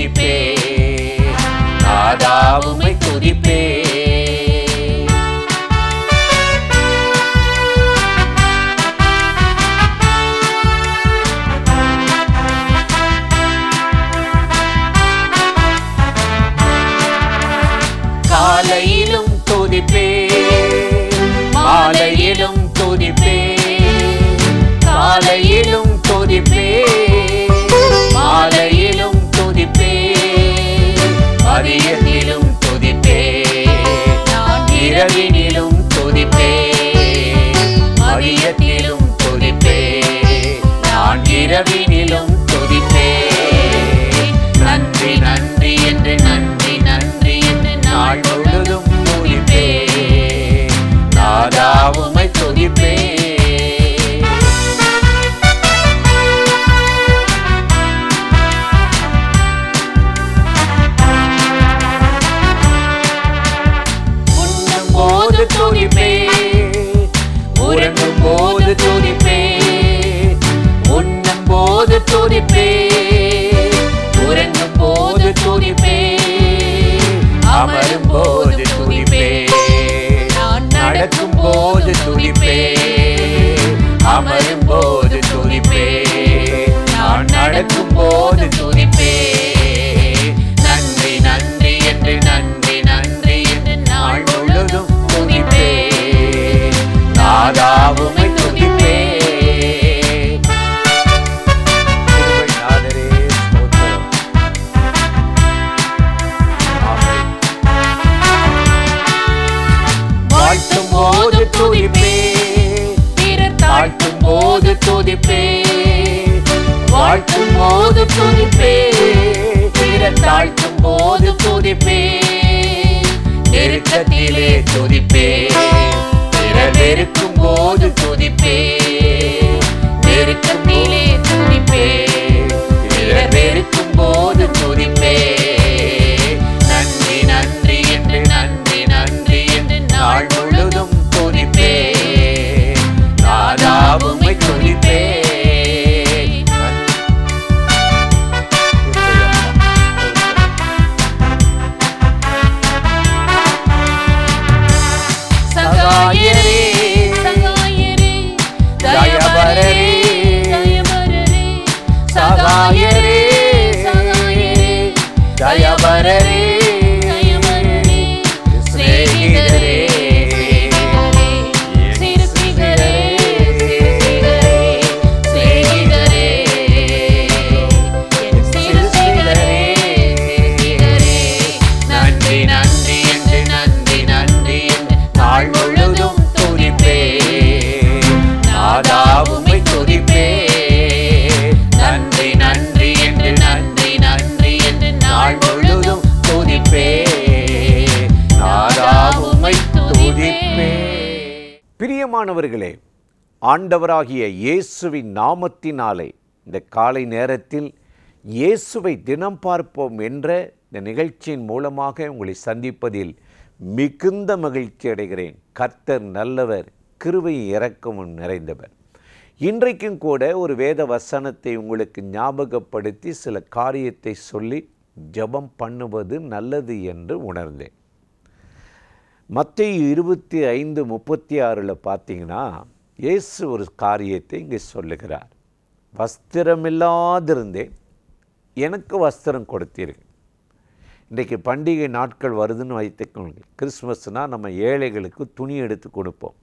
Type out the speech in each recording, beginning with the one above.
துதிப்பே, நாதா உம்மை துதிப்பே. காலையிலும் துதிப்பே, மாலையிலும் துதிப்பே, காலையிலும் துதிப்பே, மாலையிலும் துதிப்பே, மதியத்திலும் துதிப்பே, இரவினிலும் துதிப்பே, மதியத்திலும் துதிப்பே, நான் இரவினிலும் துதிப்பே. நன்றி நன்றி என்று நன்றி நன்றி என்று நாள் முழுதும் துதிப்பே, நாதா உம்மை துதிப்பே. உண்ணும் போது துதிப்பே, உறங்கும் போது துதிப்பே, உண்ணும் போது துதிப்பே, உறங்கும் போது துதிப்பே, அமரும் போது துதிப்பே, நடக்கும் போது துதிப்பே, அமரும் போது துதிப்பே, நான் நடக்கும் போது துதிப்பே. நன்றி நன்றி என்று நன்றி நன்றி என்று நாள் முழுதும் துதிப்பே, நாதா உம்மை துதிப்பே. வாழ்த்தும் போது துதிப்பே, தாழ்த்தும் போது துதிப்பே, வாழ்த்தும் போது துதிப்பே, தாழ்த்தும் போது துதிப்பே, நெருக்கத்திலே துதிப்பே, நெருக்கும் போது துதிப்பே, நெருக்கத்திலே துதிப்பே, நெருக்கும் போது துதிப்பே. நன்றி நன்றி என்று நன்றி நன்றி என்று நாள் முழுதும் துதிப்பே, நாதா உம்மை துதிப்பே. சகாயரே சகாயரே தயவரரே தயவரரே, சகாயரே சகாயரே தயவரரே தயவரரே, சிநேகிதரே சிறுசிகரே சிநேகிதரே, என் சிறுசிகரே சிநேகிதரே. நன்றி நன்றி என்று நன்றி நன்றி என்று நாள் முழுதும் துதிப்பே, நாதா உம்மை துதிப்பே. நன்றி நன்றி என்று நன்றி நன்றி என்று நாள் முழுதும் துதிப்பே, நாதா உம்மை துதிப்பே. பிரியமானவர்களே, ஆண்டவராகிய இயேசுவின் நாமத்தினாலே இந்த காலை நேரத்தில் இயேசுவை தினம் பார்ப்போம் என்ற இந்த நிகழ்ச்சியின் மூலமாக உங்களை சந்திப்பதில் மிகுந்த மகிழ்ச்சி அடைகிறேன். கர்த்தர் நல்லவர், கிருபையும் இரக்கமும் நிறைந்தவர். இன்றைக்கும் கூட ஒரு வேத வசனத்தை உங்களுக்கு ஞாபகப்படுத்தி சில காரியத்தை சொல்லி ஜெபம் பண்ணுவது நல்லது என்று உணர்ந்தேன். மத்தேயு 25:36 பார்த்தீங்கன்னா இயேசு ஒரு காரியத்தை இங்கே சொல்லுகிறார். வஸ்திரமில்லாதிருந்தேன், எனக்கு வஸ்திரம் கொடுத்தீர்கள். இன்றைக்கு பண்டிகை நாட்கள் வருதுன்னு வைத்துக்கோங்க. கிறிஸ்மஸ்னால் நம்ம ஏழைகளுக்கு துணி எடுத்து கொடுப்போம்.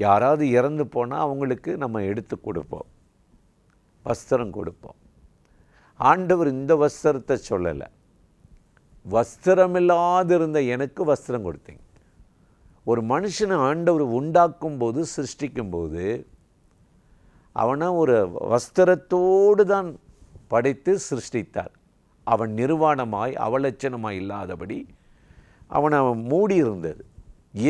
யாராவது இறந்து போனால் அவங்களுக்கு நம்ம எடுத்து கொடுப்போம், வஸ்திரம் கொடுப்போம். ஆண்டவர் இந்த வஸ்திரத்தை சொல்லலை. வஸ்திரமில்லாதிருந்த எனக்கு வஸ்திரம் கொடுத்தீங்க. ஒரு மனுஷனை ஆண்டவர் உண்டாக்கும் போது, சிருஷ்டிக்கும் போது அவனை ஒரு வஸ்திரத்தோடு தான் படைத்து சிருஷ்டித்தார். அவன் நிர்வாணமாய் அவலட்சணமாய் இல்லாதபடி அவனை மூடி இருந்தது.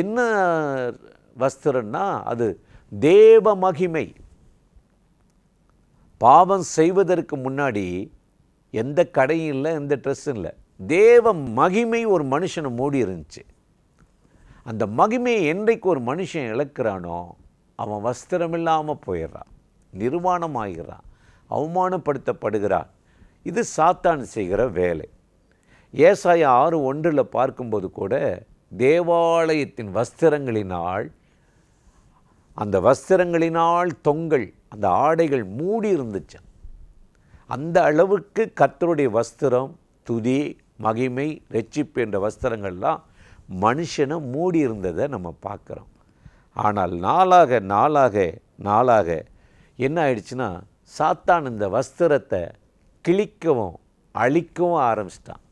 என்ன வஸ்திரம்னா அது தேவ மகிமை. பாவம் செய்வதற்கு முன்னாடி எந்த கடையும் இல்லை, எந்த ட்ரெஸ்ஸும் இல்லை. தேவ மகிமை ஒரு மனுஷனை மூடி இருந்துச்சு. அந்த மகிமையை என்றைக்கு ஒரு மனுஷன் இழக்கிறானோ அவன் வஸ்திரம் இல்லாமல் போயிடுறான், நிர்வாணமாகிறான், அவமானப்படுத்தப்படுகிறான். இது சாத்தான் செய்கிற வேலை. ஏசாயா 6:1 பார்க்கும்போது கூட தேவாலயத்தின் வஸ்திரங்களினால், அந்த வஸ்திரங்களினால் தொங்கல், அந்த ஆடைகள் மூடி இருந்துச்சு. அந்த அளவுக்கு கர்த்தருடைய வஸ்திரம், துதி, மகிமை, இரட்சிப்பு என்ற வஸ்திரங்கள்லாம் மனுஷனை மூடி இருந்ததை நம்ம பார்க்குறோம். ஆனால் நாளாக நாளாக நாளாக என்ன ஆயிடுச்சுன்னா, சாத்தான் இந்த வஸ்திரத்தை கிழிக்கவும் அழிக்கவும் ஆரம்பிச்சிட்டான்.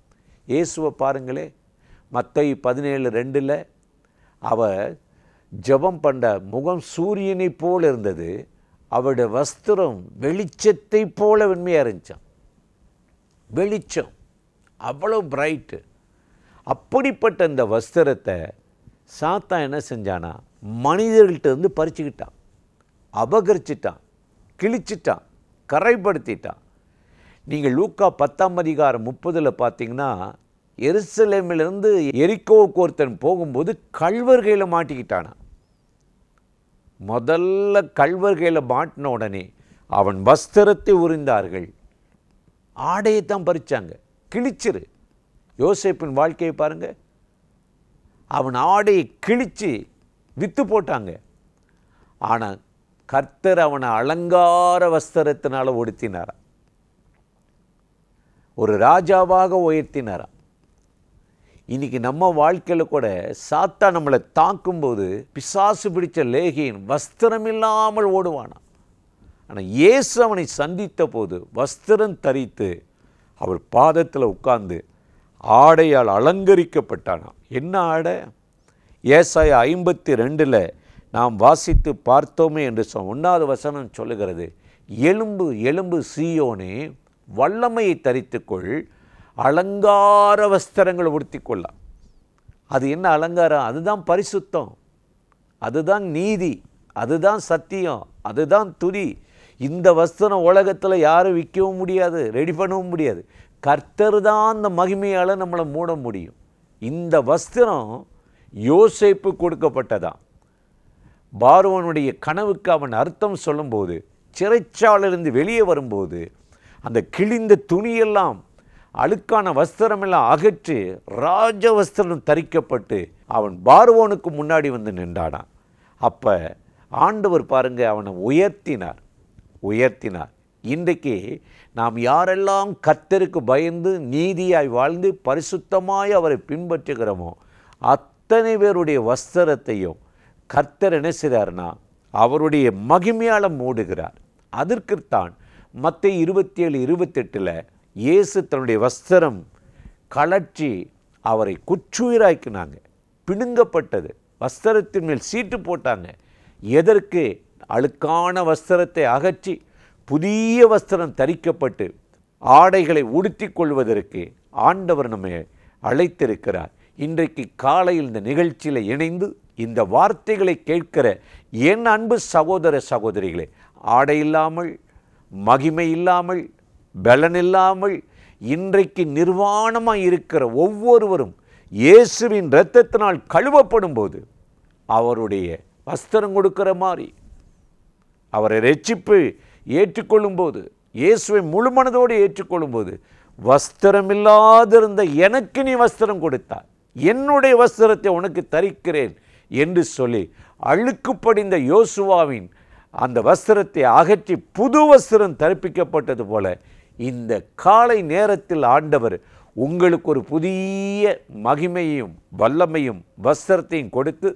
இயேசுவை பாருங்களே, மத்தேயு 17:2 அவர் ஜெபம் பண்ண முகம் சூரியனை போல் இருந்தது, அவருடைய வஸ்திரம் வெளிச்சத்தை போல வெண்மையாக இருந்துச்சான். வெளிச்சம் அவ்வளோ பிரைட்டு. அப்படிப்பட்ட இந்த வஸ்திரத்தை சாத்தான் என்ன செஞ்சானா, மனிதர்கள்ட்ட இருந்து பறிச்சுக்கிட்டான், அபகரிச்சிட்டான், கிழிச்சிட்டான், கரைப்படுத்திட்டான். நீங்கள் லூக்கா 10:30 பார்த்தீங்கன்னா, எருசலேமிலிருந்து எரிகோவுக்கு ஒருத்தன் போகும்போது கள்வர்கையில் மாட்டிக்கிட்டானா. முதல்ல கள்வர்கையில் மாட்டின உடனே அவன் வஸ்திரத்தை உரிந்தார்கள், ஆடையைத்தான் பறிச்சாங்க. கிழிச்சிரு. யோசேப்பின் வாழ்க்கையை பாருங்க, அவன் ஆடையை கிழிச்சு விற்று போட்டாங்க. ஆனால் கர்த்தர் அவனை அலங்கார வஸ்திரத்தினால உடுத்தினாராம், ஒரு ராஜாவாக உயர்த்தினாராம். இன்னைக்கு நம்ம வாழ்க்கையில் கூட சாத்தான் நம்மளை தாக்கும்போது பிசாசு பிடிச்ச லேகியின் வஸ்திரம் இல்லாமல் ஓடுவானா. ஆனால் இயேசு அவனை சந்தித்த போது வஸ்திரம் தரித்து அவர் பாதத்தில் உட்கார்ந்து ஆடையால் அலங்கரிக்கப்பட்டானா. என்ன ஆடை? ஏசாயா 52 நாம் வாசித்து பார்த்தோமே என்று 1வது வசனம் சொல்லுகிறது, எலும்பு எலும்பு சீயோனே வல்லமையை தரித்துக்கொள், அலங்கார வஸ்திரங்களை உடுத்திக்கொள்ளலாம். அது என்ன அலங்காரம்? அதுதான் பரிசுத்தம், அதுதான் நீதி, அதுதான் சத்தியம், அதுதான் துதி. இந்த வஸ்திரம் உலகத்தில் யாரும் விற்கவும் முடியாது, ரெடி பண்ணவும் முடியாது. கர்த்தர் தான் அந்த மகிமையால் நம்மளை மூட முடியும். இந்த வஸ்திரம் யோசேப்பு கொடுக்கப்பட்டதான். பார்வோனுடைய கனவுக்கு அவன் அர்த்தம் சொல்லும்போது, சிறைச்சாலிலிருந்து வெளியே வரும்போது அந்த கிழிந்த துணியெல்லாம், அழுக்கான வஸ்திரமெல்லாம் அகற்றி ராஜ வஸ்திரம் தரிக்கப்பட்டு அவன் பார்வோனுக்கு முன்னாடி வந்து நின்றானான். அப்போ ஆண்டவர் பாருங்க அவனை உயர்த்தினார். இன்றைக்கு நாம் யாரெல்லாம் கர்த்தருக்கு பயந்து நீதியாய் வாழ்ந்து பரிசுத்தமாய் அவரை பின்பற்றுகிறோமோ அத்தனை பேருடைய வஸ்திரத்தையும் கர்த்தர் என்ன செய்கிறார்னா அவருடைய மகிமையால் மூடுகிறார். அதற்குத்தான் மத்தேயு 27:28 இயேசு தன்னுடைய வஸ்திரம் கழற்றி அவரை குற்றுயிராக்கினாங்க. பிடுங்கப்பட்டது, வஸ்திரத்தின் மேல் சீட்டு போட்டாங்க. எதற்கு? அழுக்கான வஸ்திரத்தை அகற்றி புதிய வஸ்திரம் தரிக்கப்பட்டு ஆடைகளை உடுத்தி கொள்வதற்கு ஆண்டவர் நம்மை அழைத்திருக்கிறார். இன்றைக்கு காலையில் இந்த நிகழ்ச்சியில் இணைந்து இந்த வார்த்தைகளை கேட்கிற என் அன்பு சகோதர சகோதரிகளே, ஆடை இல்லாமல், மகிமை இல்லாமல், பலன் இல்லாமல் இன்றைக்கு நிர்வாணமாக இருக்கிற ஒவ்வொருவரும் இயேசுவின் இரத்தத்தினால் கழுவப்படும் போது அவருடைய வஸ்திரம் கொடுக்கிற மாதிரி, அவரை இரட்சிப்பு ஏற்றுக்கொள்ளும்போது, இயேசுவை முழு மனதோடு ஏற்றுக்கொள்ளும்போது, வஸ்திரமில்லாதிருந்த எனக்கு நீ வஸ்திரம் கொடுத்தார், என்னுடைய வஸ்திரத்தை உனக்கு தரிக்கிறேன் என்று சொல்லி அழுக்கு படிந்த யோசுவாவின் அந்த வஸ்திரத்தை அகற்றி புது வஸ்திரம் தரிப்பிக்கப்பட்டது போல இந்த காலை நேரத்தில் ஆண்டவர் உங்களுக்கு ஒரு புதிய மகிமையும் வல்லமையும் வஸ்திரத்தையும் கொடுத்து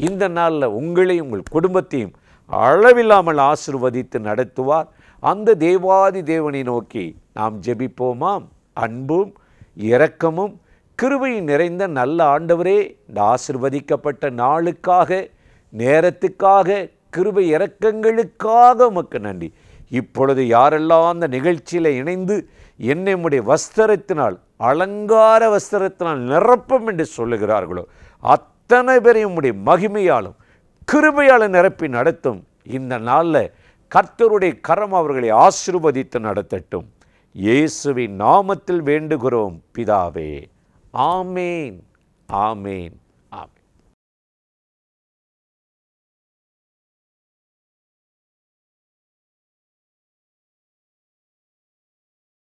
இந்த நாளில் உங்களையும் உங்கள் குடும்பத்தையும் அளவில்லாமல் ஆசீர்வதித்து நடத்துவார். அந்த தேவாதி தேவனை நோக்கி நாம் ஜெபிப்போமாம். அன்பும் இரக்கமும் கிருபையும் நிறைந்த நல்ல ஆண்டவரே, இந்த ஆசீர்வதிக்கப்பட்ட நாளுக்காக, நேரத்துக்காக, கிருபை இரக்கங்களுக்காக உமக்கு நன்றி. இப்பொழுது யாரெல்லாம் அந்த நிகழ்ச்சியில் இணைந்து என்னுடைய வஸ்திரத்தினால், அலங்கார வஸ்திரத்தினால் நிரப்பம் என்று சொல்லுகிறார்களோ அத்தனை பேரையும் உம்முடைய மகிமையாலும் கிருபையால் நிரப்பி நடத்தும். இந்த நாளில் கர்த்தருடைய கரம் அவர்களை ஆசீர்வதித்து நடத்தட்டும். இயேசுவின் நாமத்தில் வேண்டுகிறோம் பிதாவே. ஆமேன், ஆமேன்.